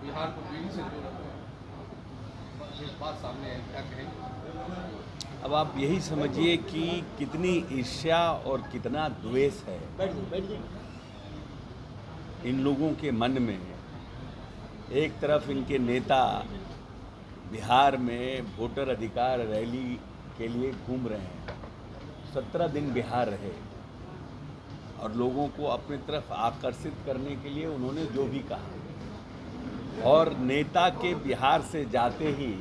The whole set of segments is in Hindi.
बिहार को बीड़ी से जोड़ा है, इस बात सामने है, क्या कहेंगे? अब आप यही समझिए कि कितनी ईर्ष्या और कितना द्वेष है इन लोगों के मन में। एक तरफ इनके नेता बिहार में वोटर अधिकार रैली के लिए घूम रहे हैं, 17 दिन बिहार रहे और लोगों को अपनी तरफ आकर्षित करने के लिए उन्होंने जो भी कहा, और नेता के बिहार से जाते ही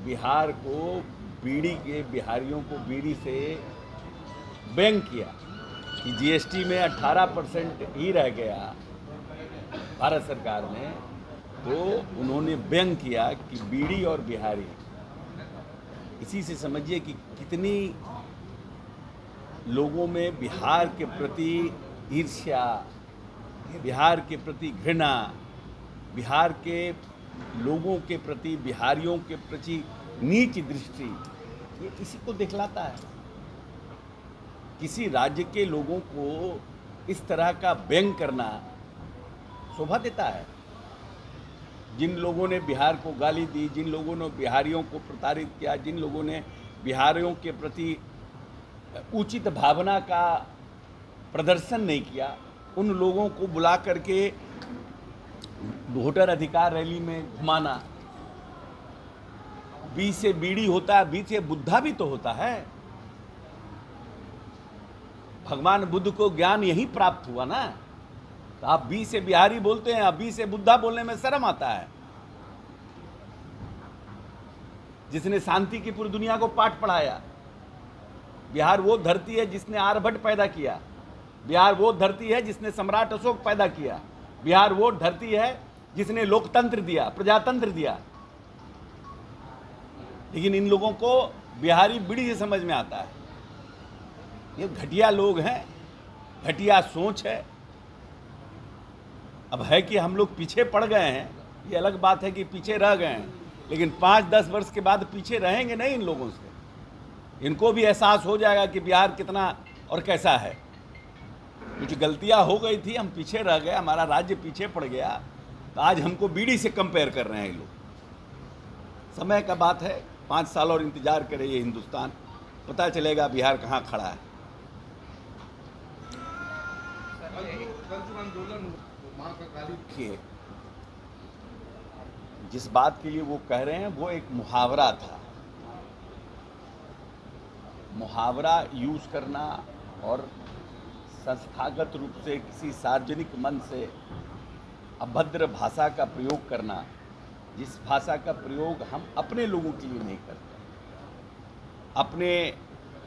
बिहार को बिहारियों को बीड़ी से व्यंग किया कि जीएसटी में 18% ही रह गया भारत सरकार ने, तो उन्होंने व्यंग किया कि बीड़ी और बिहारी। इसी से समझिए कि कितनी लोगों में बिहार के प्रति ईर्ष्या, बिहार के प्रति घृणा, बिहार के लोगों के प्रति, बिहारियों के प्रति नीच दृष्टि, ये इसी को दिखलाता है। किसी राज्य के लोगों को इस तरह का व्यंग करना शोभा देता है। जिन लोगों ने बिहार को गाली दी, जिन लोगों ने बिहारियों को प्रताड़ित किया, जिन लोगों ने बिहारियों के प्रति उचित भावना का प्रदर्शन नहीं किया, उन लोगों को बुला करके वोटर अधिकार रैली में घुमाना। बी से बीड़ी होता है, बी से बुद्धा भी तो होता है। भगवान बुद्ध को ज्ञान यही प्राप्त हुआ ना, तो आप बी से बिहारी बोलते हैं, आप बी से बुद्धा बोलने में शर्म आता है। जिसने शांति की पूरी दुनिया को पाठ पढ़ाया। बिहार वो धरती है जिसने आर्यभट्ट पैदा किया। बिहार वो धरती है जिसने सम्राट अशोक पैदा किया। बिहार वो धरती है जिसने लोकतंत्र दिया, प्रजातंत्र दिया। लेकिन इन लोगों को बिहारी बीड़ी से समझ में आता है। ये घटिया लोग हैं, घटिया सोच है। अब है कि हम लोग पीछे पड़ गए हैं, ये अलग बात है कि पीछे रह गए हैं, लेकिन 5-10 वर्ष के बाद पीछे रहेंगे नहीं इन लोगों से। इनको भी एहसास हो जाएगा कि बिहार कितना और कैसा है। कुछ गलतियां हो गई थी, हम पीछे रह गए, हमारा राज्य पीछे पड़ गया, तो आज हमको बीड़ी से कंपेयर कर रहे हैं ये लोग। समय का बात है, 5 साल और इंतजार करे ये हिंदुस्तान, पता चलेगा बिहार कहाँ खड़ा है। जिस बात के लिए वो कह रहे हैं वो एक मुहावरा था। मुहावरा यूज करना और संस्थागत रूप से किसी सार्वजनिक मंच से अभद्र भाषा का प्रयोग करना, जिस भाषा का प्रयोग हम अपने लोगों के लिए नहीं करते, अपने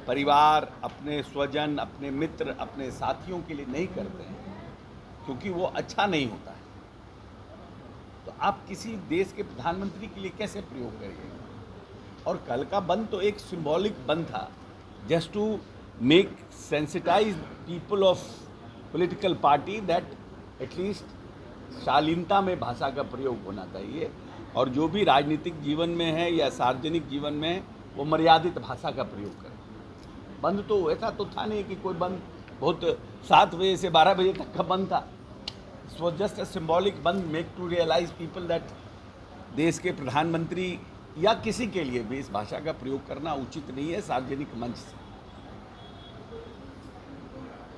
परिवार, अपने स्वजन, अपने मित्र, अपने साथियों के लिए नहीं करते हैं, क्योंकि वो अच्छा नहीं होता है, तो आप किसी देश के प्रधानमंत्री के लिए कैसे प्रयोग करेंगे? और कल का बंद तो एक सिंबॉलिक बंद था, just to make sensitize people of political party that at least शालीनता में भाषा का प्रयोग होना चाहिए, और जो भी राजनीतिक जीवन में है या सार्वजनिक जीवन में वो मर्यादित भाषा का प्रयोग करें। बंद तो ऐसा तो था नहीं कि कोई बंद बहुत 7 बजे से 12 बजे तक का बंद था। It was just a symbolic bandh, make to realise people that देश के प्रधानमंत्री या किसी के लिए भी इस भाषा का प्रयोग करना उचित नहीं है सार्वजनिक मंच से।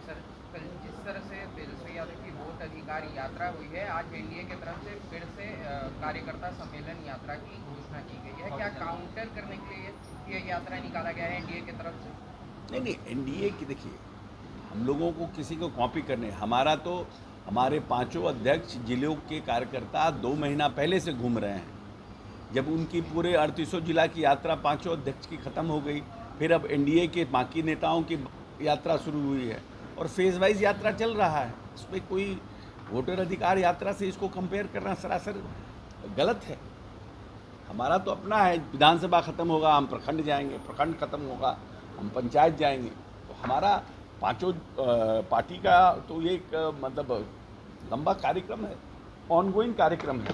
सर, कल जिस तरह से तेजस्वी यादव की वोट अधिकार यात्रा हुई है, आज एनडीए की तरफ से फिर से कार्यकर्ता सम्मेलन यात्रा की घोषणा की गई है। क्या काउंटर करने के लिए ये यात्रा निकाला गया है एनडीए की तरफ से? नहीं, एनडीए की देखिए, हम लोगों को किसी को कॉपी करने, हमारा तो हमारे 5 अध्यक्ष जिलों के कार्यकर्ता 2 महीना पहले से घूम रहे हैं। जब उनकी पूरे 38 जिला की यात्रा 5 अध्यक्ष की ख़त्म हो गई, फिर अब एनडीए के बाकी नेताओं की यात्रा शुरू हुई है और फेज वाइज यात्रा चल रहा है। इसमें कोई वोटर अधिकार यात्रा से इसको कंपेयर करना सरासर गलत है। हमारा तो अपना है, विधानसभा ख़त्म होगा हम प्रखंड जाएंगे, प्रखंड ख़त्म होगा हम पंचायत जाएंगे, तो हमारा 5 पार्टी का तो ये एक मतलब लंबा कार्यक्रम है, ऑनगोइंग कार्यक्रम है।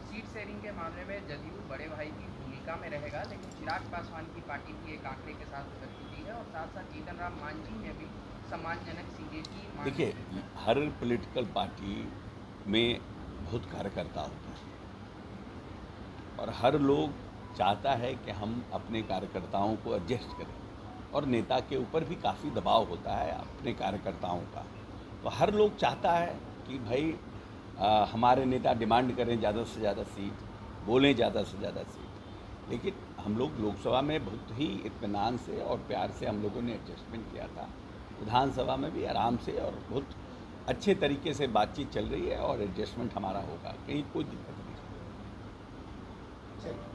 सीट शेयरिंग के मामले में जदयू बड़े भाई की भूमिका में रहेगा, लेकिन चिराग पासवान की पार्टी भी एक आंकड़े के साथ उतर चुकी है और साथ साथ जीतन राम मांझी ने भी सम्मानजनक सीटें की मांग। देखिए, हर पॉलिटिकल पार्टी में बहुत कार्यकर्ता होता है और हर लोग चाहता है कि हम अपने कार्यकर्ताओं को एडजस्ट करें और नेता के ऊपर भी काफ़ी दबाव होता है अपने कार्यकर्ताओं का। तो हर लोग चाहता है कि भाई हमारे नेता डिमांड करें ज़्यादा से ज़्यादा सीट, बोलें ज़्यादा से ज़्यादा सीट। लेकिन हम लोग लोकसभा में बहुत ही इत्मीनान से और प्यार से हम लोगों ने एडजस्टमेंट किया था। विधानसभा में भी आराम से और बहुत अच्छे तरीके से बातचीत चल रही है और एडजस्टमेंट हमारा होगा, कहीं कोई दिक्कत नहीं है।